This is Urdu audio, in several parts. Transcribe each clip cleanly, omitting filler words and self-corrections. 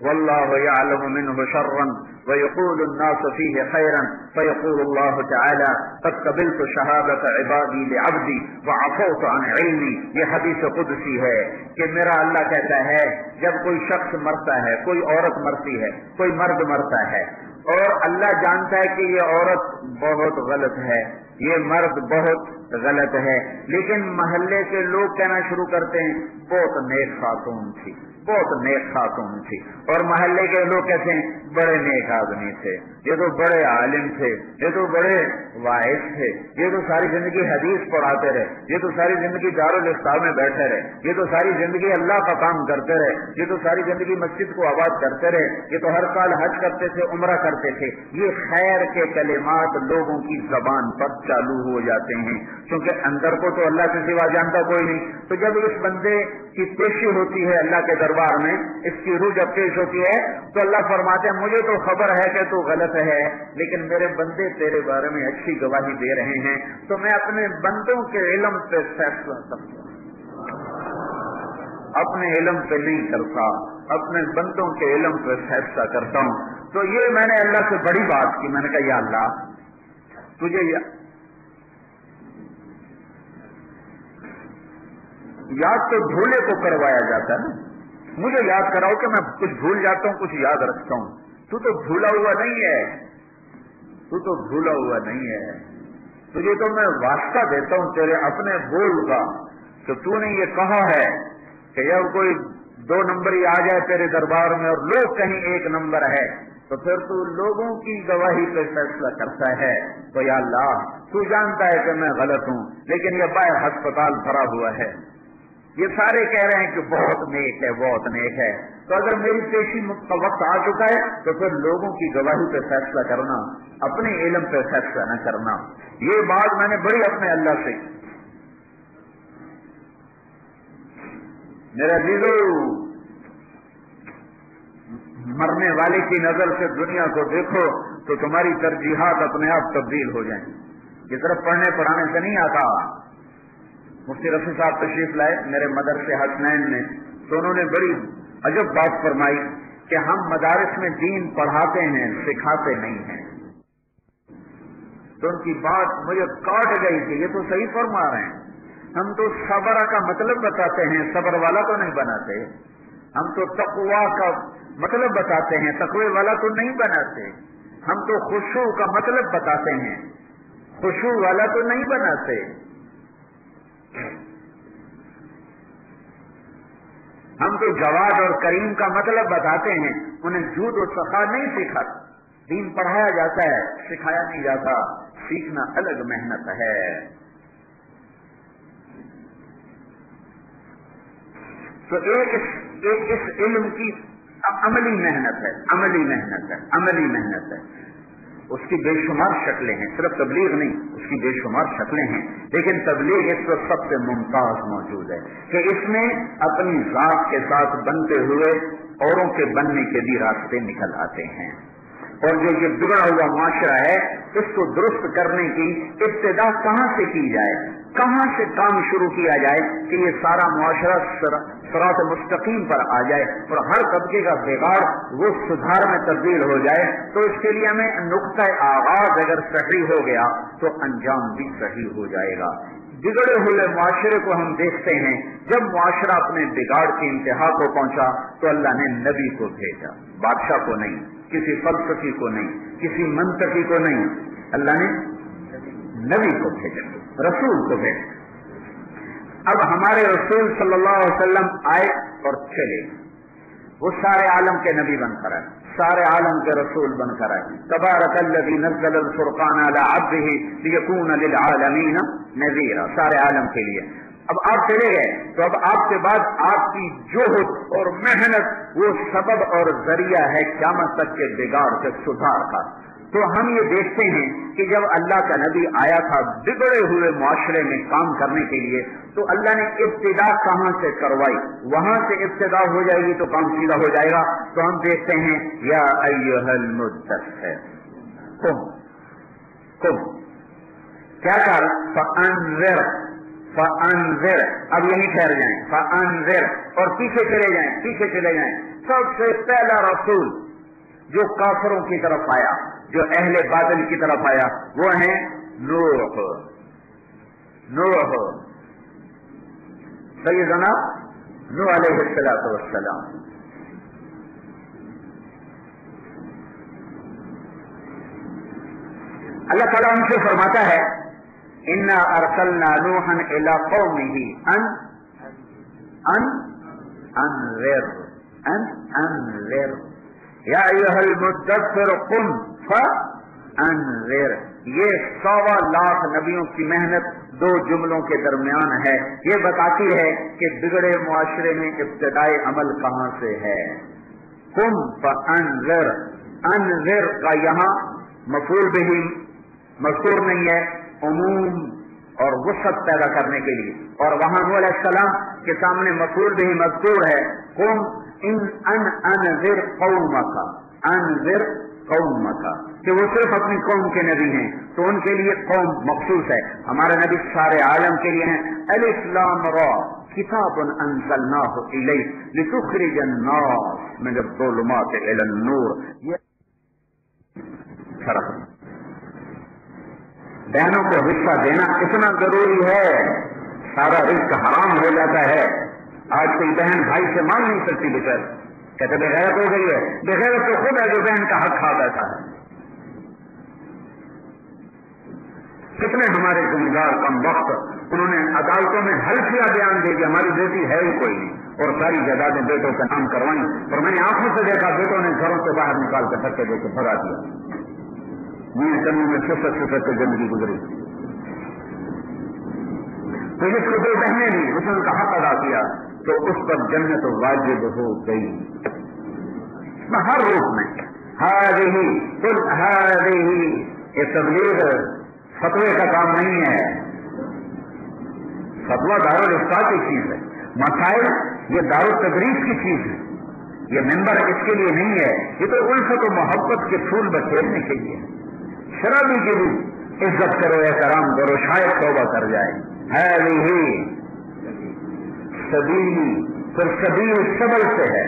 واللہ یعلم منہ شرا ویقول الناس فیہ خیرا فیقول اللہ تعالی قد قبلت شہادت عبادی لعبدی وعفوت عن علمی. یہ حدیث قدسی ہے کہ میرا اللہ کہتا ہے جب کوئی شخص مرتا ہے، کوئی عورت مرتی ہے، کوئی مرد مرتا ہے، اور اللہ جانتا ہے کہ یہ عورت بہت غلط ہے، یہ مرد بہت غلط ہے، لیکن محلے کے لوگ کہنا شروع کرتے ہیں بہت نیک خاتون تھی، بہت نیک خاتون تھی، اور محلے کے لوگ کہتے ہیں بڑے نیک آدمی تھے، یہ تو بڑے عالم تھے، یہ تو بڑے واعظ تھے، یہ تو ساری زندگی حدیث پڑھاتے رہے، یہ تو ساری زندگی دارالفتاح میں بیٹھے رہے، یہ تو ساری زندگی اللہ کا کام کرتے رہے، یہ تو ساری زندگی مسجد کو آباد کرتے رہے، یہ تو ہر سال حج کرتے تھے، عمرہ کرتے تھے. یہ خیر کے کلمات لوگوں کی زبان پر چالو ہو جاتے ہیں، کیونکہ اندر کو تو اللہ سے سوا جانتا کوئی نہیں. تو جب اس بندے کی پیشی ہوتی ہے اللہ کے دربار میں، اس کی روح جب پیش ہوتی ہے تو اللہ فرماتے ہیں مجھے تو خبر ہے کہ تو غلط ہے، لیکن میرے بندے تیرے بارے میں اچھی گواہی دے رہے ہیں، تو میں اپنے بندوں کے علم پہ فیصلہ کرتا ہوں، اپنے علم پہ نہیں کرتا، اپنے بندوں کے علم پہ فیصلہ کرتا ہوں. تو یہ میں نے اللہ سے بڑی بات کی. میں نے کہا یا اللہ تجھے یاد تو بھولے کو کروایا جاتا ہے نا، مجھے یاد کراؤ کہ میں کچھ بھول جاتا ہوں، کچھ یاد رکھتا ہوں. تو بھولا ہوا نہیں ہے، تو بھولا ہوا نہیں ہے. تجھے تو میں واسطہ دیتا ہوں تیرے اپنے بول کا، تو تو نے یہ کہا ہے کہ جب کوئی 2 نمبر ہی آ جائے تیرے دربار میں اور لوگ کہیں 1 نمبر ہے، تو پھر تو لوگوں کی گواہی پہ فیصلہ کرتا ہے. تو یا اللہ تو جانتا ہے کہ میں غلط ہوں، لیکن یہ باہر ہسپتال بھرا ہوا ہے، یہ سارے کہہ رہے ہیں کہ بہت نیک ہے، بہت نیک ہے. تو اگر میری پیشی کا وقت آ چکا ہے تو پھر لوگوں کی گواہی پہ فیصلہ کرنا، اپنے علم پہ فیصلہ نہ کرنا. یہ بات میں نے بڑی اپنے اللہ سے. میرا عزیزو، مرنے والے کی نظر سے دنیا کو دیکھو تو تمہاری ترجیحات اپنے آپ تبدیل ہو جائیں. یہ صرف پڑھنے پڑھانے سے نہیں آتا. مفتی رفیع صاحب تشریف لائے میرے مدرسے حسنین میں، تو انہوں نے بڑی عجب بات فرمائی کہ ہم مدارس میں دین پڑھاتے ہیں، سکھاتے نہیں ہیں. تو ان کی بات مجھے کاٹ گئی کہ یہ تو صحیح فرما رہے ہیں. ہم تو صبر کا مطلب بتاتے ہیں، صبر والا تو نہیں بناتے. ہم تو تقویٰ کا مطلب بتاتے ہیں، تقوی والا تو نہیں بناتے. ہم تو خشوع کا مطلب بتاتے ہیں، خشوع والا تو نہیں بناتے. ہم تو جواد اور کریم کا مطلب بتاتے ہیں، انہیں جود و سخا نہیں سکھاتے. دین پڑھایا جاتا ہے، سکھایا نہیں جاتا. سیکھنا الگ محنت ہے. تو ایک اس علم کی عملی محنت ہے، عملی محنت ہے، عملی محنت ہے. اس کی بے شمار شکلیں ہیں، صرف تبلیغ نہیں، اس کی بے شمار شکلیں ہیں. لیکن تبلیغ اس پر سب سے ممتاز موجود ہے کہ اس میں اپنی ذات کے ساتھ بنتے ہوئے اوروں کے بننے کے بھی راستے نکل آتے ہیں. اور جو یہ بگڑا ہوا معاشرہ ہے، اس کو درست کرنے کی ابتدا کہاں سے کی جائے، کہاں سے کام شروع کیا جائے کہ یہ سارا معاشرہ صراط مستقیم پر آ جائے اور ہر طبقے کا بگاڑ وہ سدھار میں تبدیل ہو جائے. تو اس کے لیے ہمیں نقطۂ آغاز اگر صحیح ہو گیا تو انجام بھی صحیح ہو جائے گا. بگڑے ہوئے معاشرے کو ہم دیکھتے ہیں، جب معاشرہ اپنے بگاڑ کی انتہا کو پہنچا تو اللہ نے نبی کو بھیجا، بادشاہ کو نہیں، کسی فلسفی کو نہیں، کسی منطقی کو نہیں، اللہ نے نبی کو بھیجا، رسول کو بھیجا. اب ہمارے رسول صلی اللہ علیہ وسلم آئے اور چلے، وہ سارے عالم کے نبی بن کر آئے، سارے عالم کے رسول بن کر آئے. تبارک الذی نزل الفرقان علی عبدہ لیکون للعالمین نذیرا، سارے عالم کے لیے. اب آپ چلے گئے تو اب آپ کے بعد آپ کی جوہد اور محنت وہ سبب اور ذریعہ ہے قیامت تک کے بگاڑ کے سدھار کا. تو ہم یہ دیکھتے ہیں کہ جب اللہ کا نبی آیا تھا بگڑے ہوئے معاشرے میں کام کرنے کے لیے، تو اللہ نے ابتدا کہاں سے کروائی، وہاں سے ابتدا ہو جائے گی تو کام سیدھا ہو جائے گا. تو ہم دیکھتے ہیں یا ایھا المدثر، قم کیا کہا، فانذر، فانذر، اب یہیں ٹھہر جائیں، فانذر، اور پیچھے چلے جائیں. سب سے پہلا رسول جو کافروں کی طرف آیا، جو اہل باطل کی طرف آیا، وہ ہیں نوح. سیدنا نوح علیہ السلام. اللہ تعالیٰ ان سے فرماتا ہے انا ارسلنا نوحا الى قومه انذر یا ایھا المدثر قم فانذر. یہ 1.25 لاکھ نبیوں کی محنت 2 جملوں کے درمیان ہے. یہ بتاتی ہے کہ بگڑے معاشرے میں ابتدائی عمل کہاں سے ہے. قم فانذر، انذر کا یہاں مفعول بہ مذکور نہیں ہے، عموم اور وسعت پیدا کرنے کے لیے، اور وہاں نوح علیہ السلام کے سامنے مفعول بہ مذکور ہے. قم انذر قومک، انذر قومک، کہ وہ صرف اپنی قوم کے نبی ہیں تو ان کے لیے قوم مخصوص ہے. ہمارے نبی سارے عالم کے لیے ہیں. الف لام را کتاب انزلناہ الیک لتخرج الناس من الظلمات الی النور. یہ فرق بہنوں کو حصہ دینا اتنا ضروری ہے، سارا رزق حرام ہو جاتا ہے. آج کوئی بہن بھائی سے مانگ نہیں سکتی، بچر کہتے بغیرت ہو گئی ہے. بغیرت تو خود ہے جو بہن کا حق کھا بیٹھا ہے. کتنے ہمارے ذمہ دار کم وقت انہوں نے عدالتوں میں حلفیہ بیان دے کہ ہماری بیٹی ہے ہی کوئی نہیں، اور ساری جائیدادیں بیٹوں کا نام کروائیں. اور میں نے آنکھوں سے دیکھا بیٹوں نے گھروں سے باہر نکال کر دھکے دے کے بھگا دیا. یہ کرنے میں سفر کی زندگی گزری. تو جس کو 2 بہنیں لی، اس نے ان کا حق ادا کیا تو اس پر جنت واجب ہو گئی. ہر روپ میں یہ تبلیغ فتوے کا کام نہیں ہے. فتویٰ دارالفتاء کی چیز ہے، مسائل یہ دارالتدریس کی چیز ہے. یہ ممبر اس کے لیے نہیں ہے، یہ تو الفت و محبت کے پھول بکھیرنے کے لیے. شرابی کی بھی عزت کرو، احترام کرو، شاید توبہ کر جائے. ہے سبیل، پھر سبیل سبل سے ہے.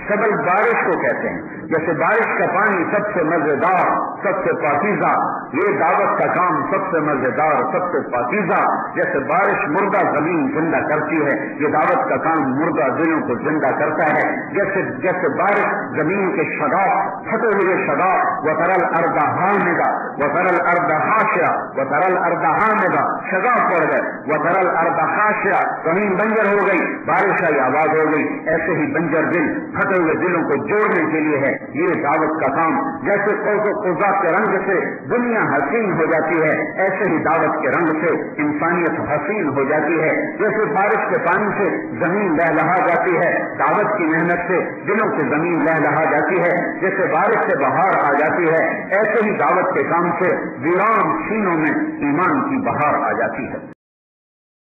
سبل بارش کو کہتے ہیں. جیسے بارش کا پانی سب سے مزیدار، سب سے پاکیزہ، یہ دعوت کا کام سب سے مزیدار، سب سے پاکیزہ. جیسے بارش مردہ زمین زندہ کرتی ہے، یہ دعوت کا کام مردہ دلوں کو زندہ کرتا ہے. جیسے بارش زمین کے شگاف، پھٹے ہوئے شگاف، وترل ارض حامدہ وترل ارض خاشعہ وترل ارض حامدہ، شگاف پڑ گئے، وترل ارض خاشعہ، زمین بنجر ہو گئی، بارش آئی آباد ہو گئی. ایسے ہی بنجر دل پھٹے ہوئے دلوں کو جوڑنے کے لیے ہے یہ دعوت کا کام. جیسے قوس و قزح کے رنگ سے دنیا حسین ہو جاتی ہے، ایسے ہی دعوت کے رنگ سے انسانیت حسین ہو جاتی ہے. جیسے بارش کے پانی سے زمین لہلہا جاتی ہے، دعوت کی محنت سے دلوں کی زمین لہلہا جاتی ہے. جیسے بارش سے بہار آ جاتی ہے، ایسے ہی دعوت کے کام سے ویران سینوں میں ایمان کی بہار آ جاتی ہے.